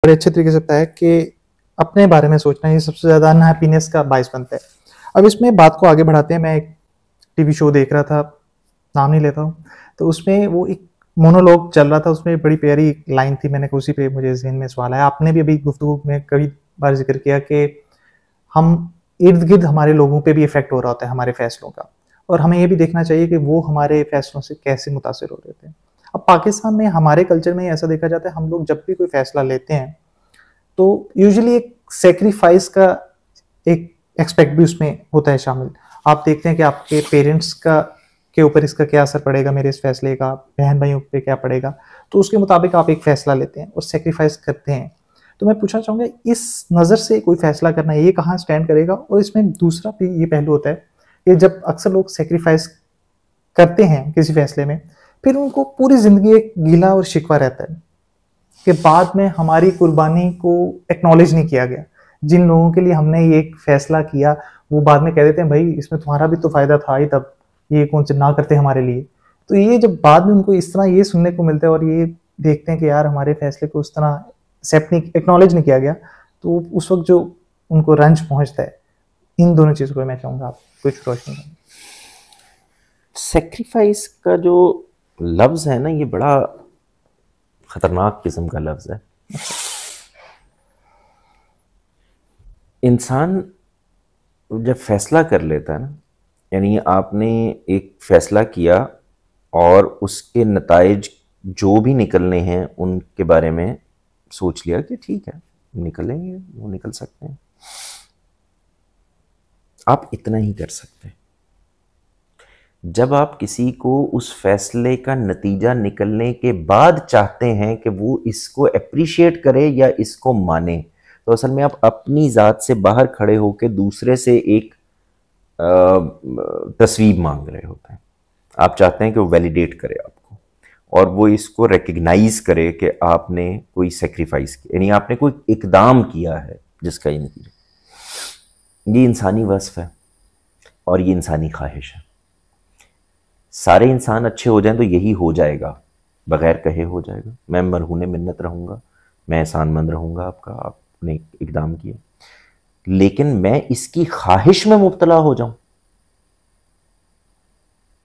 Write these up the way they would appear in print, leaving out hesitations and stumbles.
बड़े अच्छे तरीके से बताया कि अपने बारे में सोचना ये सबसे ज़्यादा अनहैप्पीनेस का बायस बनता है। अब इसमें बात को आगे बढ़ाते हैं, मैं एक टीवी शो देख रहा था, नाम नहीं लेता हूँ, तो उसमें वो एक मोनोलॉग चल रहा था, उसमें बड़ी प्यारी लाइन थी, मैंने उसी पे मुझे ज़हन में सवाल आया। आपने भी अभी गुफ्तगू में कई बार जिक्र किया कि हम इर्द-गिर्द हमारे लोगों पे भी इफ़ेक्ट हो रहा होता है हमारे फैसलों का, और हमें ये भी देखना चाहिए कि वो हमारे फैसलों से कैसे मुतासिर हो रहे थे। अब पाकिस्तान में हमारे कल्चर में ऐसा देखा जाता है, हम लोग जब भी कोई फैसला लेते हैं तो यूजुअली एक सैक्रिफाइस का एक एक्सपेक्ट भी उसमें होता है शामिल। आप देखते हैं कि आपके पेरेंट्स का के ऊपर इसका क्या असर पड़ेगा, मेरे इस फैसले का, बहन भाइयों पे क्या पड़ेगा, तो उसके मुताबिक आप एक फैसला लेते हैं और सैक्रिफाइस करते हैं। तो मैं पूछना चाहूँगा, इस नज़र से कोई फैसला करना ये कहाँ स्टैंड करेगा? और इसमें दूसरा भी ये पहलू होता है कि जब अक्सर लोग सैक्रिफाइस करते हैं किसी फैसले में, फिर उनको पूरी ज़िंदगी एक गिला और शिकवा रहता है कि बाद में हमारी कुर्बानी को एक्नॉलेज नहीं किया गया। जिन लोगों के लिए हमने ये एक फैसला किया, वो बाद में कह देते हैं, भाई इसमें तुम्हारा भी तो फ़ायदा था ही तब, ये कौन से ना करते हमारे लिए। तो ये जब बाद में उनको इस तरह ये सुनने को मिलता है और ये देखते हैं कि यार हमारे फैसले को उस तरह एक्सेप्ट नहीं, एक्नॉलेज नहीं किया गया, तो उस वक़्त जो उनको रंज पहुँचता है, इन दोनों चीज़ों को मैं चाहूँगा आप कुछ रोशनी करें। सेक्रीफाइस का जो लफ्ज़ है ना, ये बड़ा ख़तरनाक किस्म का लफ्ज़ है। इंसान जब फैसला कर लेता है ना, यानी आपने एक फ़ैसला किया और उसके नताइज जो भी निकलने हैं उनके बारे में सोच लिया कि ठीक है निकलेंगे, वो निकल सकते हैं, आप इतना ही कर सकते हैं। जब आप किसी को उस फैसले का नतीजा निकलने के बाद चाहते हैं कि वो इसको अप्रिशिएट करे या इसको माने, तो असल में आप अपनी ज़ात से बाहर खड़े होकर दूसरे से एक तस्वीर मांग रहे होते हैं। आप चाहते हैं कि वो वैलिडेट करे आपको और वो इसको रिकग्नाइज करे कि आपने कोई सेक्रीफाइस किया, यानी आपने कोई इकदाम किया है जिसका ये नतीजा। ये इंसानी वस्फ है और ये इंसानी ख्वाहिश है। सारे इंसान अच्छे हो जाएं तो यही हो जाएगा, बगैर कहे हो जाएगा। मैं मरहूने मिन्नत रहूँगा, मैं एहसानमंद रहूँगा आपका, आपने इकदाम किया, लेकिन मैं इसकी ख्वाहिश में मुब्तला हो जाऊं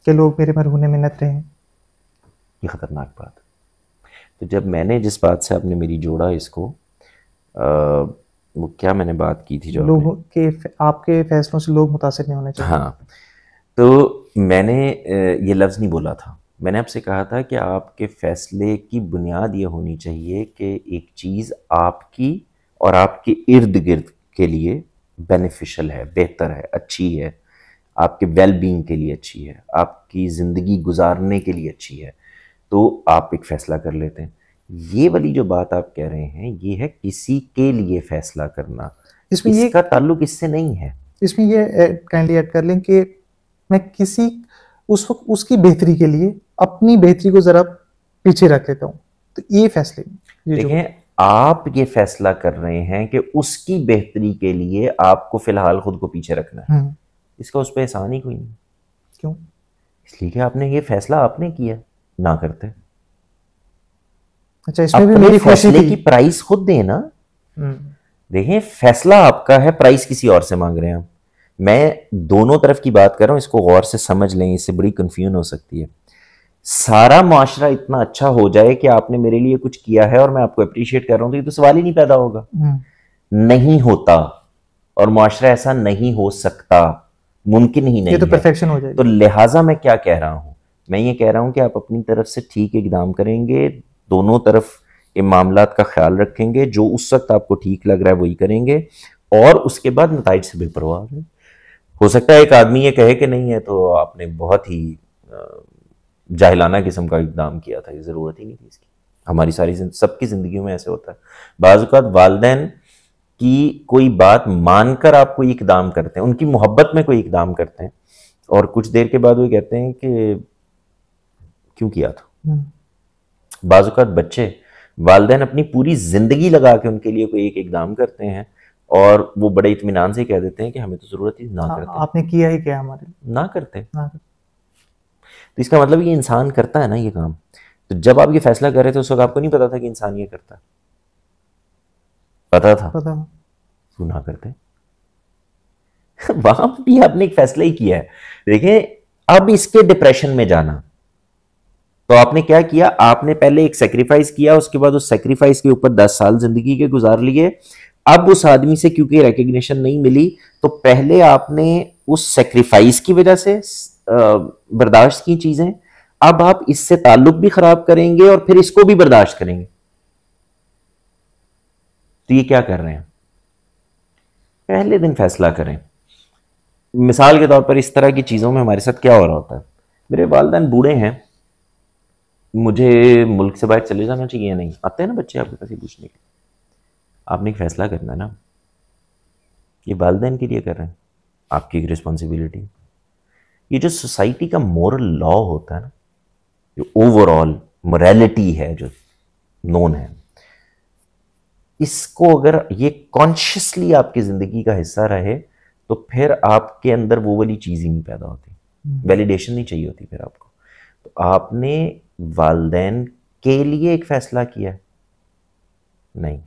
कि लोग मेरे मरहूने मिन्नत रहें, ये ख़तरनाक बात है। तो जब मैंने जिस बात से आपने मेरी जोड़ा इसको, वो क्या मैंने बात की थी जो लोगों के आपके फैसलों से लोग मुतासिर नहीं होने चाहिए। हाँ, तो मैंने ये लफ्ज़ नहीं बोला था। मैंने आपसे कहा था कि आपके फ़ैसले की बुनियाद ये होनी चाहिए कि एक चीज़ आपकी और आपके इर्द गिर्द के लिए बेनिफिशियल है, बेहतर है, अच्छी है, आपके वेल बीइंग के लिए अच्छी है, आपकी ज़िंदगी गुजारने के लिए अच्छी है, तो आप एक फ़ैसला कर लेते हैं। ये वाली जो बात आप कह रहे हैं, ये है किसी के लिए फ़ैसला करना, इसमें इसका ताल्लुक इससे नहीं है। इसमें ये काइंडली ऐड कर लें कि मैं किसी उस वक्त उसकी बेहतरी के लिए अपनी बेहतरी को ज़रा पीछे रख लेता हूँ, तो ये फैसले देखें, आप ये फैसला कर रहे हैं कि उसकी बेहतरी के लिए आपको फ़िलहाल खुद को पीछे रखना है, इसका उस पर एहसान ही कोई नहीं। क्यों? इसलिए कि आपने ये फैसला आपने किया, ना करते। अच्छा, इसमें भी मेरी फैसले की प्राइस खुद दें ना। देखें, फैसला आपका है, प्राइस किसी और से मांग रहे हैं आप। मैं दोनों तरफ की बात कर रहा हूं, इसको गौर से समझ लें, इससे बड़ी कंफ्यूजन हो सकती है। सारा माशरा इतना अच्छा हो जाए कि आपने मेरे लिए कुछ किया है और मैं आपको अप्रिशिएट कर रहा हूं, तो ये तो सवाल ही नहीं पैदा होगा। नहीं होता, और माशरा ऐसा नहीं हो सकता, मुमकिन ही नहीं, ये तो परफेक्शन हो जाएगी। तो लिहाजा मैं क्या कह रहा हूं, मैं ये कह रहा हूं कि आप अपनी तरफ से ठीक इकदाम करेंगे, दोनों तरफ के मामलात का ख्याल रखेंगे, जो उस वक्त आपको ठीक लग रहा है वही करेंगे, और उसके बाद नताइज से बेपरवाह है। हो सकता है एक आदमी ये कहे कि नहीं है, तो आपने बहुत ही जाहिलाना किस्म का इकदाम किया था, ये ज़रूरत ही नहीं थी इसकी। हमारी सारी सबकी ज़िंदगियों में ऐसे होता है। बाज़ औक़ात वालिदैन की कोई बात मानकर आप कोई इकदाम करते हैं, उनकी मोहब्बत में कोई इकदाम करते हैं, और कुछ देर के बाद वो कहते हैं कि क्यों किया था। बाज़ औक़ात बच्चे, वालिदैन अपनी पूरी ज़िंदगी लगा के उनके लिए कोई एक इकदाम करते हैं और वो बड़े इत्मीनान से कह देते हैं कि हमें तो ज़रूरत ही ना करते। आपने किया ही क्या हमारे ना करते। तो इसका मतलब ये इंसान करता है ना ये काम। तो जब आप ये फैसला कर रहे थे उस वक्त आपको नहीं पता था कि इंसान ये करता है। पता था, पता। सुना करते। वहां भी आपने एक फैसला ही किया है। देखें, अब इसके डिप्रेशन में जाना, तो आपने क्या किया, आपने पहले एक सेक्रीफाइस किया, उसके बाद उस सेक्रीफाइस के ऊपर 10 साल जिंदगी के गुजार लिए। अब उस आदमी से क्योंकि रिकग्निशन नहीं मिली, तो पहले आपने उस सेक्रीफाइस की वजह से बर्दाश्त की चीजें, अब आप इससे ताल्लुक भी खराब करेंगे और फिर इसको भी बर्दाश्त करेंगे। तो ये क्या कर रहे हैं? पहले दिन फैसला करें। मिसाल के तौर पर इस तरह की चीजों में हमारे साथ क्या हो रहा होता है, मेरे वालिदैन बूढ़े हैं, मुझे मुल्क से बाहर चले जाना चाहिए या नहीं, आते हैं ना बच्चे आपके पास ये पूछने के। आपने एक फैसला करना है ना, ये वालिदैन के लिए कर रहे हैं, आपकी एक रिस्पॉन्सिबिलिटी। ये जो सोसाइटी का मोरल लॉ होता है ना, जो ओवरऑल मोरालिटी है जो नोन है, इसको अगर ये कॉन्शियसली आपकी जिंदगी का हिस्सा रहे, तो फिर आपके अंदर वो वाली चीज ही नहीं पैदा होती, वैलिडेशन नहीं चाहिए होती फिर आपको। तो आपने वालिदैन के लिए एक फैसला किया नहीं,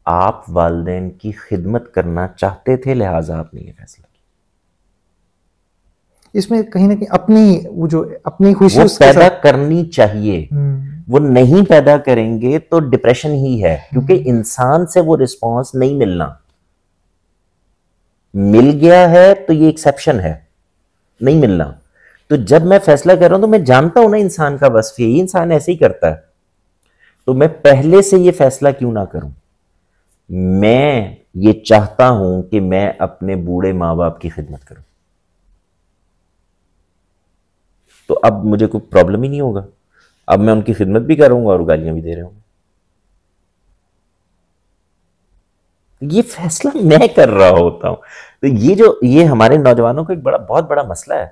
आप वालिदैन की खिदमत करना चाहते थे, लिहाजा आपने ये फैसला किया। इसमें कहीं ना कहीं अपनी वो जो अपनी खुशी वो पैदा करनी चाहिए, वो नहीं पैदा करेंगे तो डिप्रेशन ही है, क्योंकि इंसान से वो रिस्पांस नहीं मिलना। मिल गया है तो ये एक्सेप्शन है, नहीं मिलना। तो जब मैं फैसला कर रहा हूं तो मैं जानता हूं ना इंसान का बस यही, इंसान ऐसे ही करता है, तो मैं पहले से ये फैसला क्यों ना करूं। मैं ये चाहता हूं कि मैं अपने बूढ़े माँ बाप की खिदमत करूं, तो अब मुझे कोई प्रॉब्लम ही नहीं होगा, अब मैं उनकी खिदमत भी करूंगा और गालियां भी दे रहे हूं। ये फैसला मैं कर रहा होता हूं। तो ये हमारे नौजवानों का एक बहुत बड़ा मसला है,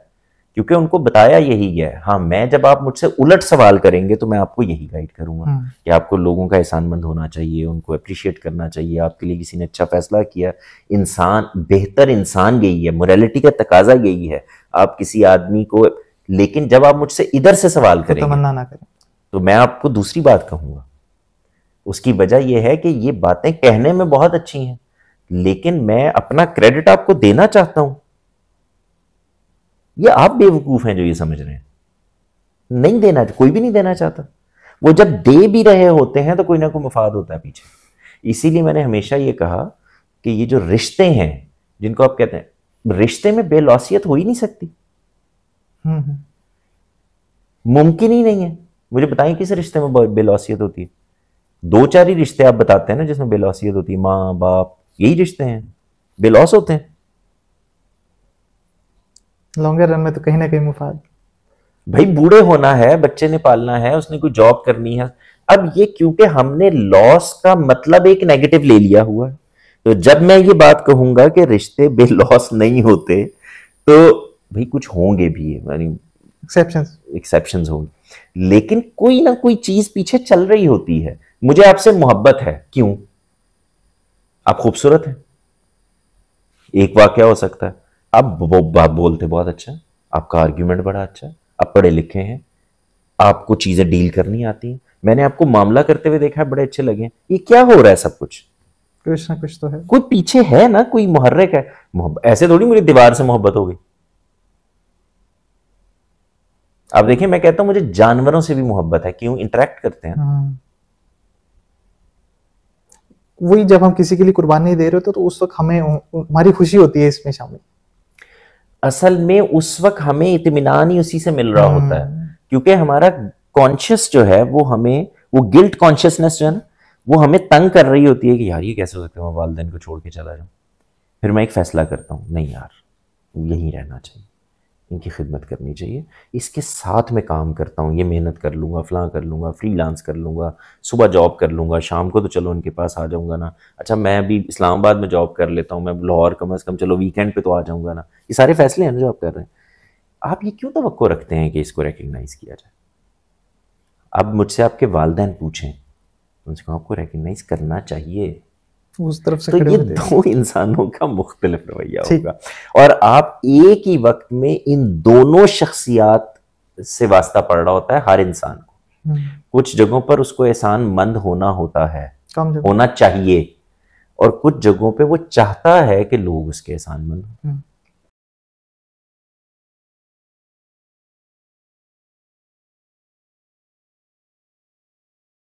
क्योंकि उनको बताया यही है। हाँ, मैं जब आप मुझसे उलट सवाल करेंगे तो मैं आपको यही गाइड करूंगा कि आपको लोगों का एहसानमंद होना चाहिए, उनको अप्रिशिएट करना चाहिए, आपके लिए किसी ने अच्छा फैसला किया, इंसान बेहतर इंसान यही है, मोरालिटी का तकाजा यही है। आप किसी आदमी को, लेकिन जब आप मुझसे इधर से सवाल करेंगे, तमन्ना ना करें, तो मैं आपको दूसरी बात कहूंगा। उसकी वजह यह है कि ये बातें कहने में बहुत अच्छी हैं, लेकिन मैं अपना क्रेडिट आपको देना चाहता हूं। ये आप बेवकूफ हैं जो ये समझ रहे हैं, नहीं देना, कोई भी नहीं देना चाहता। वो जब दे भी रहे होते हैं तो कोई ना कोई मुफाद होता है पीछे। इसीलिए मैंने हमेशा ये कहा कि ये जो रिश्ते हैं, जिनको आप कहते हैं, रिश्ते में बेलौसियत हो ही नहीं सकती, मुमकिन ही नहीं है। मुझे बताएं किस रिश्ते में बेलौसियत होती है? 2-4 ही रिश्ते आप बताते हैं ना जिसमें बेलौसियत होती है, माँ बाप, यही रिश्ते हैं बेलौस होते हैं। लॉन्गर रन में तो कहीं ना कहीं मुफाद। भाई बूढ़े होना है, बच्चे ने पालना है, उसने कोई जॉब करनी है। अब ये क्योंकि हमने लॉस का मतलब एक नेगेटिव ले लिया हुआ है, तो जब मैं ये बात कहूंगा कि रिश्ते बेलॉस नहीं होते, तो भाई कुछ होंगे भी, एक्सेप्शंस होंगे, लेकिन कोई ना कोई चीज पीछे चल रही होती है। मुझे आपसे मोहब्बत है, क्यों? आप खूबसूरत हैं, एक वाकया हो सकता है। आप बोलते बहुत अच्छा है, आपका आर्ग्यूमेंट बड़ा अच्छा है, आप पढ़े लिखे हैं, आपको चीजें डील करनी आती हैं, मैंने आपको मामला करते हुए देखा है, बड़े अच्छे लगे। ये क्या हो रहा है? सब कुछ ना कुछ तो है, कोई पीछे है ना, कोई मुहर्रिक है। ऐसे थोड़ी मुझे दीवार से मोहब्बत हो गई। आप देखिए, मैं कहता हूं मुझे जानवरों से भी मोहब्बत है, क्यों? इंटरेक्ट करते हैं। वही जब हम किसी के लिए कुर्बानी दे रहे होते तो उस वक्त हमें हमारी खुशी होती है इसमें शामिल। असल में उस वक्त हमें इत्मीनान ही उसी से मिल रहा होता है, क्योंकि हमारा कॉन्शियस जो है वो हमें, वो गिल्ट कॉन्शियसनेस जो है ना, वो हमें तंग कर रही होती है कि यार ये कैसे हो सकता है मैं वालिदैन को छोड़ के चला जाऊं। फिर मैं एक फैसला करता हूं, नहीं यार यहीं रहना चाहिए, इनकी खिदमत करनी चाहिए, इसके साथ में काम करता हूँ, ये मेहनत कर लूँगा, फलां कर लूँगा, फ्रीलांस कर लूँगा, सुबह जॉब कर लूँगा, शाम को तो चलो उनके पास आ जाऊँगा ना। अच्छा मैं अभी इस्लामाबाद में जॉब कर लेता हूँ, मैं लाहौर कम अज़ कम चलो वीकेंड पे तो आ जाऊँगा ना। ये सारे फैसले हैं ना जो आप कर रहे हैं। आप ये क्यों तवक्को रखते हैं कि इसको रिकग्नाइज़ किया जाए? अब मुझसे आपके वालिदैन पूछें, उनसे कहो आपको रिकग्नाइज़ करना चाहिए, उस तरफ से तो ये दो इंसानों का मुख्तलिफ रवैया होगा, और आप एक ही वक्त में इन दोनों शख्सियात से वास्ता पड़ रहा होता है हर इंसान को। कुछ जगहों पर उसको एहसान मंद होना होता है, कम जगह होना चाहिए, और कुछ जगहों पे वो चाहता है कि लोग उसके एहसान मानो।